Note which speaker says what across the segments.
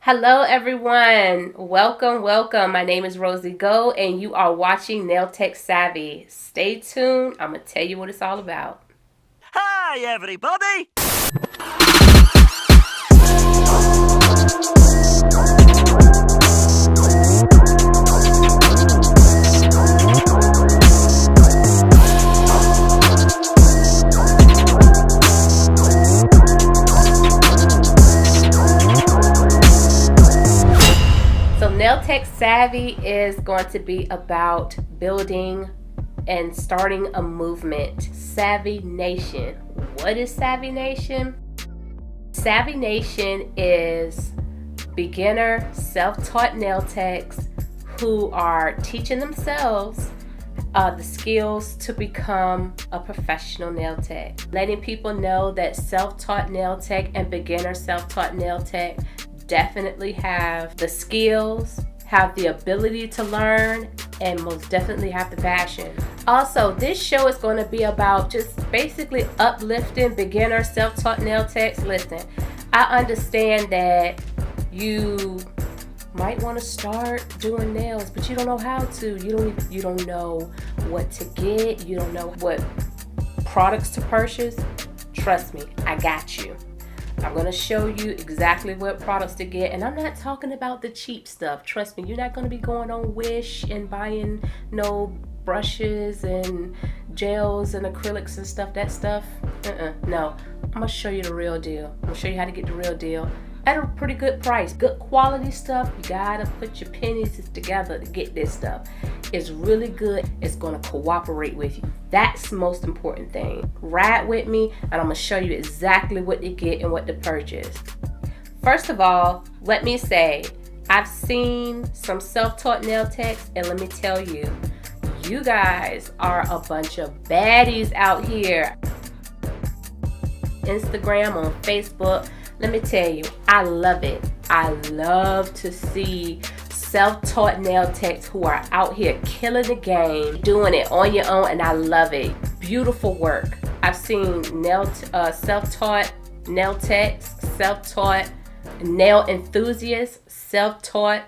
Speaker 1: Hello everyone, welcome. My name is Rosie Go and you are watching Nail Tech Savvy. Stay tuned, I'm going to tell you what it's all about.
Speaker 2: Hi everybody!
Speaker 1: So Nail Tech Savvy is going to be about building and starting a movement. Savvy Nation. What is Savvy Nation? Savvy Nation is beginner self-taught nail techs who are teaching themselves the skills to become a professional nail tech. Letting people know that self-taught nail tech and beginner self-taught nail tech definitely have the skills, have the ability to learn, and most definitely have the passion. Also, this show is going to be about just basically uplifting beginner self-taught nail techs. Listen, I understand that you might want to start doing nails, but you don't know how to. You don't know what to get. You don't know what products to purchase. Trust me, I got you. I'm going to show you exactly what products to get, and I'm not talking about the cheap stuff. Trust me, you're not going to be going on Wish and buying no brushes and gels and acrylics and stuff. That stuff, no. I'm going to show you the real deal. I'm going to show you how to get the real deal at a pretty good price. Good quality stuff. You gotta put your pennies together to get this stuff. It's really good. It's gonna cooperate with you. That's the most important thing. Ride with me and I'm gonna show you exactly what to get and what to purchase. First of all, let me say, I've seen some self-taught nail techs, and let me tell you, you guys are a bunch of baddies out here. Instagram, on Facebook. Let me tell you, I love it. I love to see self-taught nail techs who are out here killing the game, doing it on your own, and I love it. Beautiful work. I've seen self-taught nail techs, self-taught nail enthusiasts, self-taught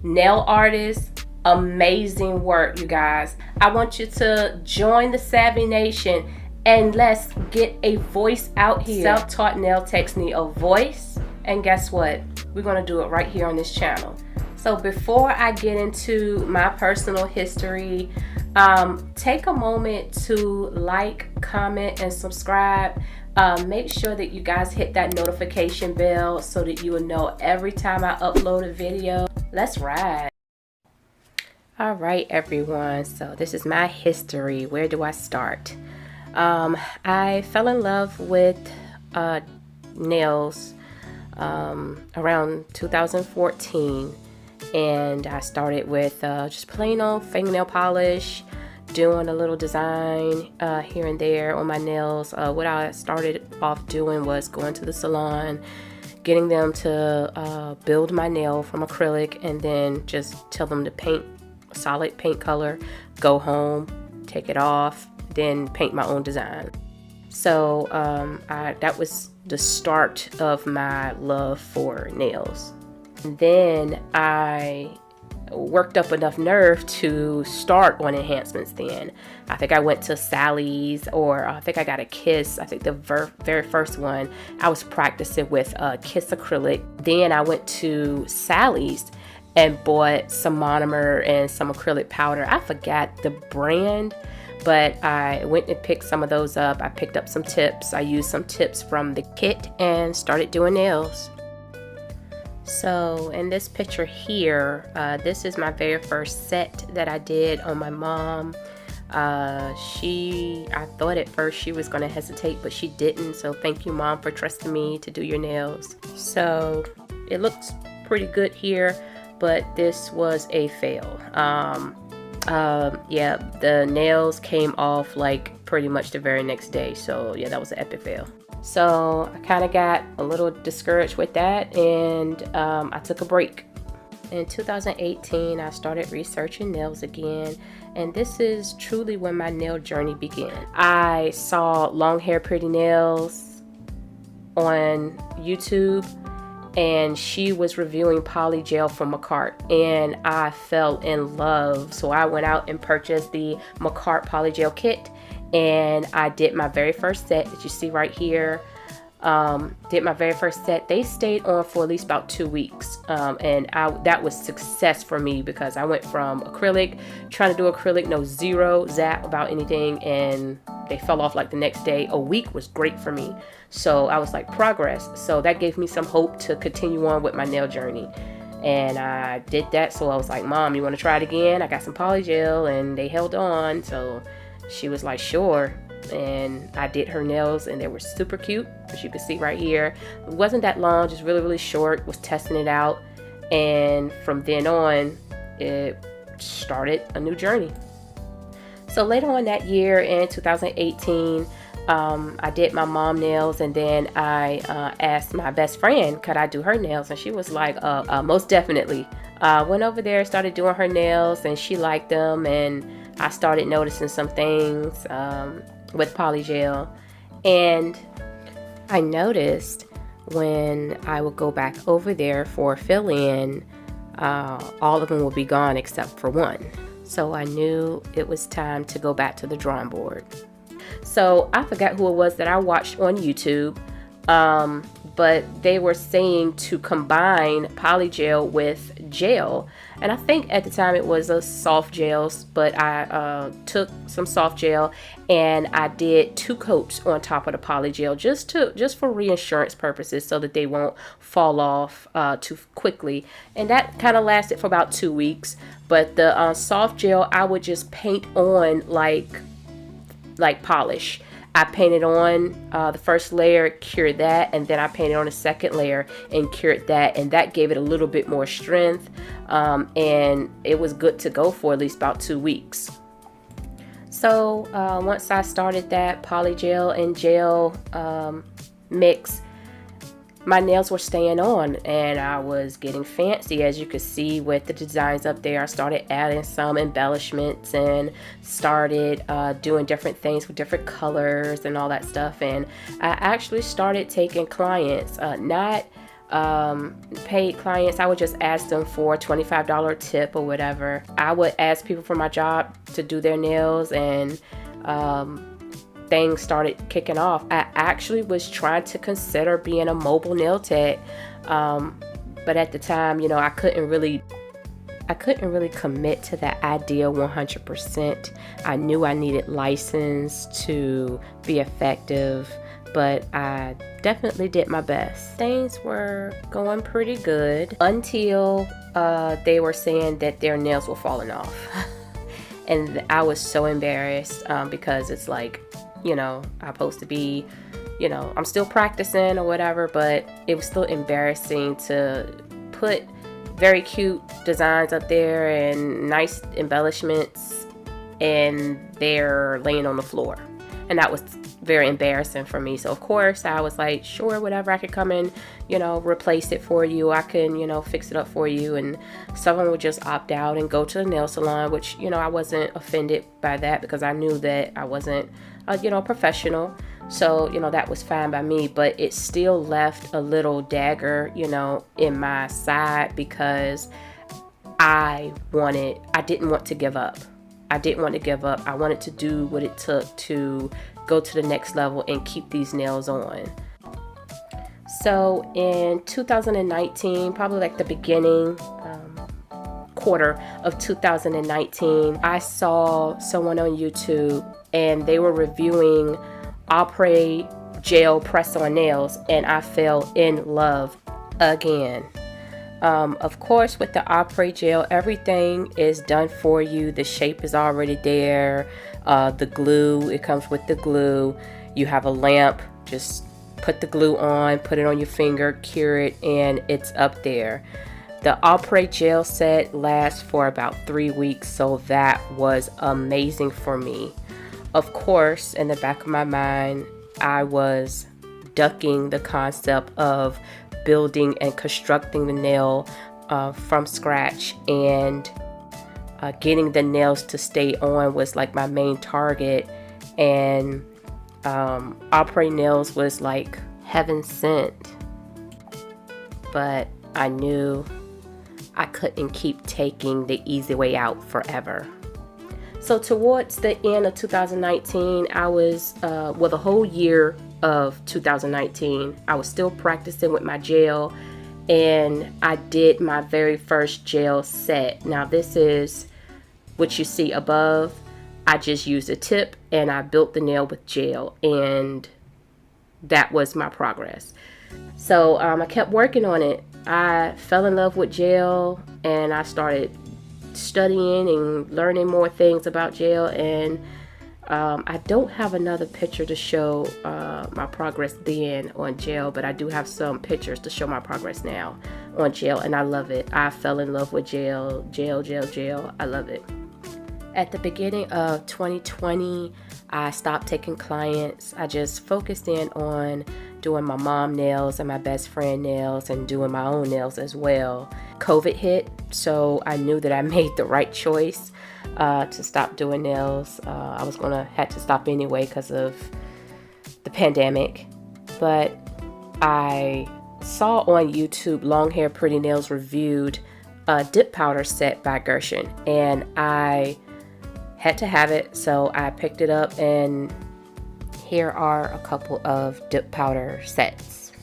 Speaker 1: nail artists. Amazing work, you guys. I want you to join the Savvy Nation and let's get a voice out here. Self-taught nail techs need a voice, and guess what? We're gonna do it right here on this channel. So before I get into my personal history, take a moment to like, comment, and subscribe. Make sure that you guys hit that notification bell so that you will know every time I upload a video. Let's ride. All right, everyone. So this is my history. Where do I start? I fell in love with nails around 2014, and I started with just plain old fingernail polish, doing a little design here and there on my nails. What I started off doing was going to the salon, getting them to build my nail from acrylic, and then just tell them to paint solid paint color, go home, take it off, then paint my own design. So that was the start of my love for nails. And then I worked up enough nerve to start on enhancements then. I think I went to Sally's, or I think I got a Kiss. I think the very first one I was practicing with Kiss acrylic. Then I went to Sally's and bought some monomer and some acrylic powder. I forgot the brand, but I went and picked some of those up. I picked up some tips. I used some tips from the kit and started doing nails. So in this picture here, this is my very first set that I did on my mom. I thought at first she was going to hesitate, but she didn't. So thank you, Mom, for trusting me to do your nails. So it looks pretty good here, but this was a fail. Yeah, the nails came off like pretty much the very next day. So yeah, that was an epic fail. So I kind of got a little discouraged with that, and I took a break. In 2018, I started researching nails again, and this is truly when my nail journey began. I saw Long Hair Pretty Nails on YouTube, and she was reviewing polygel from Makartt, and I fell in love. So I went out and purchased the Makartt polygel kit, and I did my very first set that you see right here. Did my very first set. They stayed on for at least about 2 weeks, and that was success for me, because I went from acrylic, trying to do acrylic, no zero zap about anything, and they fell off like the next day. A week was great for me, so I was like, progress. So that gave me some hope to continue on with my nail journey, and I did that. So I was like, Mom, you want to try it again? I got some polygel, and they held on. So she was like, sure. And I did her nails, and they were super cute, as you can see right here. It wasn't that long, just really, really short. Was testing it out, and from then on, it started a new journey. So later on that year, in 2018, I did my mom nails, and then I asked my best friend, could I do her nails? And she was like, most definitely. Went over there, started doing her nails, and she liked them, and I started noticing some things with polygel. And I noticed when I would go back over there for a fill-in, all of them would be gone except for one. So I knew it was time to go back to the drawing board. So I forgot who it was that I watched on YouTube, but they were saying to combine polygel with gel. And I think at the time it was a soft gels, but I took some soft gel and I did 2 coats on top of the polygel, just for reinsurance purposes, so that they won't fall off too quickly. And that kind of lasted for about 2 weeks. But the soft gel, I would just paint on like polish. I painted on the first layer, cured that, and then I painted on the second layer and cured that, and that gave it a little bit more strength, and it was good to go for at least about 2 weeks. So once I started that polygel and gel mix, my nails were staying on, and I was getting fancy, as you could see with the designs up there. I started adding some embellishments and started doing different things with different colors and all that stuff. And I actually started taking clients, not paid clients. I would just ask them for a $25 tip or whatever. I would ask people from my job to do their nails, and things started kicking off. I actually was trying to consider being a mobile nail tech, but at the time, I couldn't really commit to that idea 100%. I knew I needed license to be effective, but I definitely did my best. Things were going pretty good until they were saying that their nails were falling off. And I was so embarrassed because it's like, I'm supposed to be, I'm still practicing or whatever, but it was still embarrassing to put very cute designs up there and nice embellishments, and they're laying on the floor. And that was very embarrassing for me. So of course I was like, sure, whatever, I could come and, replace it for you. I can, fix it up for you. And someone would just opt out and go to the nail salon, which, I wasn't offended by that, because I knew that I wasn't, professional. So, that was fine by me, but it still left a little dagger, in my side, because I didn't want to give up. I didn't want to give up. I wanted to do what it took to go to the next level and keep these nails on. So in 2019, probably like the beginning quarter of 2019, I saw someone on YouTube, and they were reviewing Après gel press-on nails, and I fell in love again. Of course, with the Après gel, everything is done for you. The shape is already there. The glue, it comes with the glue. You have a lamp, just put the glue on, put it on your finger, cure it, and it's up there. The Après gel set lasts for about 3 weeks, so that was amazing for me. Of course, in the back of my mind, I was ducking the concept of building and constructing the nail from scratch, and getting the nails to stay on was like my main target. And Après nails was like heaven sent. but I knew I couldn't keep taking the easy way out forever. So towards the end of 2019, I was, the whole year of 2019, I was still practicing with my gel, and I did my very first gel set. Now this is what you see above. I just used a tip and I built the nail with gel, and that was my progress. So I kept working on it. I fell in love with gel, and I started studying and learning more things about gel, and I don't have another picture to show my progress then on gel, but I do have some pictures to show my progress now on gel, and I love it. I fell in love with gel. I love it. At the beginning of 2020, I stopped taking clients. I just focused in on doing my mom nails and my best friend nails and doing my own nails as well. COVID hit, so I knew that I made the right choice to stop doing nails. I was gonna have to stop anyway because of the pandemic, but I saw on YouTube Long Hair Pretty Nails reviewed a dip powder set by Gershon, and I had to have it, so I picked it up, and here are a couple of dip powder sets.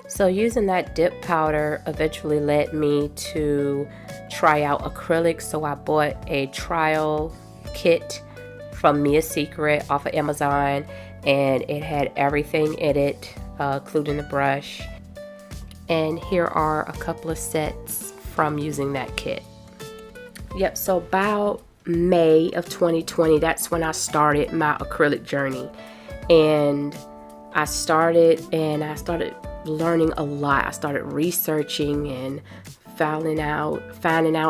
Speaker 1: So using that dip powder eventually led me to try out acrylics, so I bought a trial kit from Mia Secret off of Amazon, and it had everything in it, including the brush. And here are a couple of sets from using that kit. Yep, so about May of 2020, that's when I started my acrylic journey, and I started learning a lot. I started researching and finding out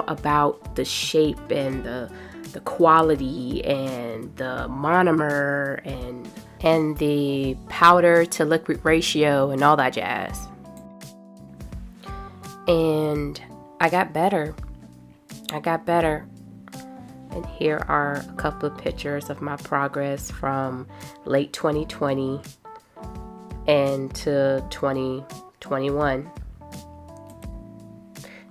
Speaker 1: about the shape and the quality and the monomer and the powder to liquid ratio and all that jazz. And I got better. And here are a couple of pictures of my progress from late 2020 and to 2021.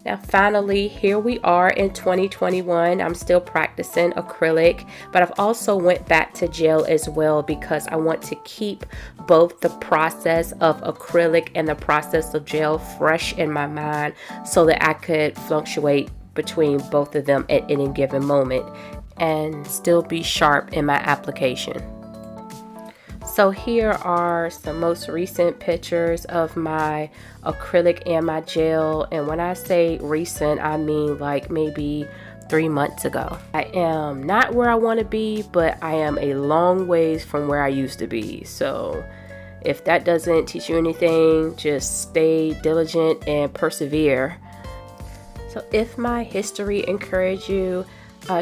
Speaker 1: Now finally, here we are in 2021. I'm still practicing acrylic, but I've also went back to gel as well because I want to keep both the process of acrylic and the process of gel fresh in my mind so that I could fluctuate between both of them at any given moment and still be sharp in my application. So here are some most recent pictures of my acrylic and my gel, and when I say recent, I mean like maybe 3 months ago. I am not where I want to be, but I am a long ways from where I used to be. So if that doesn't teach you anything, just stay diligent and persevere. So if my history encouraged you,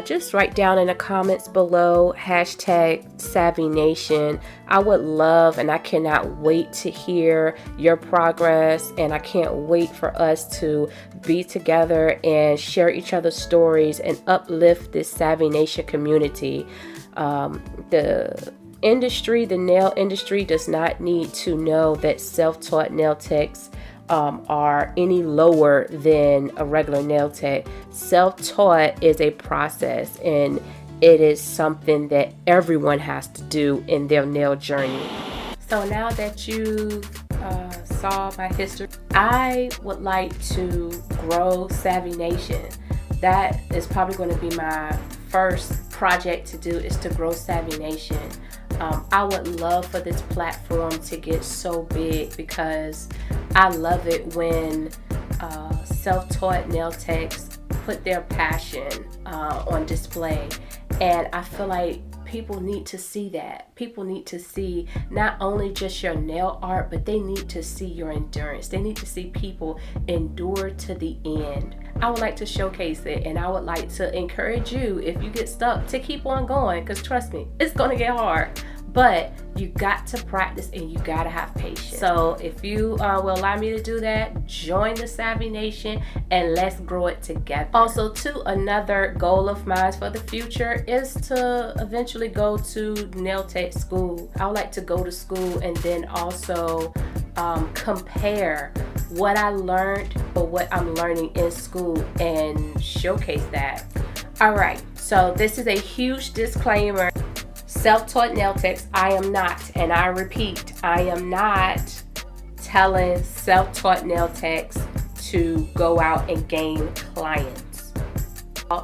Speaker 1: just write down in the comments below #SavvyNation. I would love, and I cannot wait to hear your progress, and I can't wait for us to be together and share each other's stories and uplift this Savvy Nation community. The nail industry does not need to know that self-taught nail techs are any lower than a regular nail tech. Self-taught is a process, and it is something that everyone has to do in their nail journey. So now that you saw my history, I would like to grow Savvy Nation. That is probably going to be my first project to do, is to grow Savvy Nation. I would love for this platform to get so big because I love it when self-taught nail techs put their passion on display, and I feel like people need to see that. People need to see not only just your nail art, but they need to see your endurance. They need to see people endure to the end. I would like to showcase it, and I would like to encourage you, if you get stuck, to keep on going, because trust me, it's gonna get hard, but you got to practice and you got to have patience. So if you will allow me to do that, join the Savvy Nation and let's grow it together. Also, too, another goal of mine for the future is to eventually go to nail tech school. I would like to go to school and then also compare what I learned or what I'm learning in school and showcase that. Alright, so this is a huge disclaimer. Self-taught nail techs, I am not, and I repeat, I am not telling self-taught nail techs to go out and gain clients.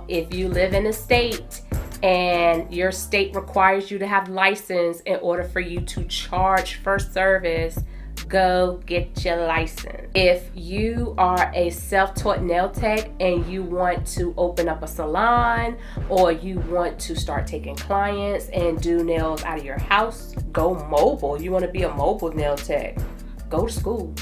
Speaker 1: If you live in a state and your state requires you to have license in order for you to charge for service, go get your license. If you are a self-taught nail tech and you want to open up a salon or you want to start taking clients and do nails out of your house, go mobile. You want to be a mobile nail tech, go to school.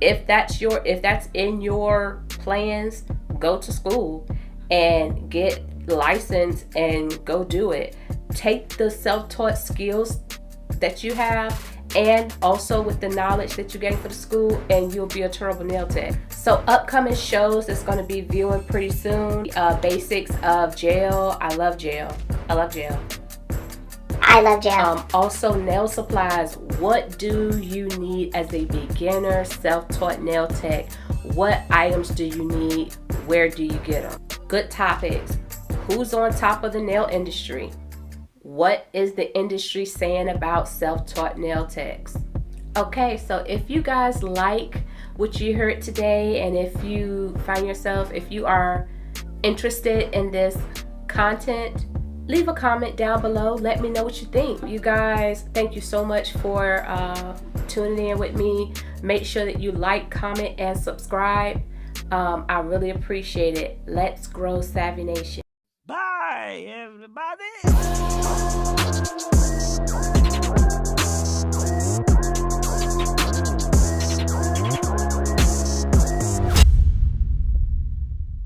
Speaker 1: If that's in your plans, go to school and get licensed and go do it. Take the self-taught skills that you have and also with the knowledge that you gain for the school, and you'll be a terrible nail tech. So upcoming shows that's going to be viewing pretty soon. Basics of gel. I love gel. I love gel.
Speaker 3: I love gel.
Speaker 1: Also nail supplies. What do you need as a beginner self-taught nail tech? What items do you need? Where do you get them? Good topics. Who's on top of the nail industry? What is the industry saying about self-taught nail techs? Okay, so if you guys like what you heard today, and if you find yourself, if you are interested in this content, leave a comment down below. Let me know what you think. You guys, thank you so much for tuning in with me. Make sure that you like, comment, and subscribe. I really appreciate it. Let's grow Savvy Nation.
Speaker 2: Bye, everybody.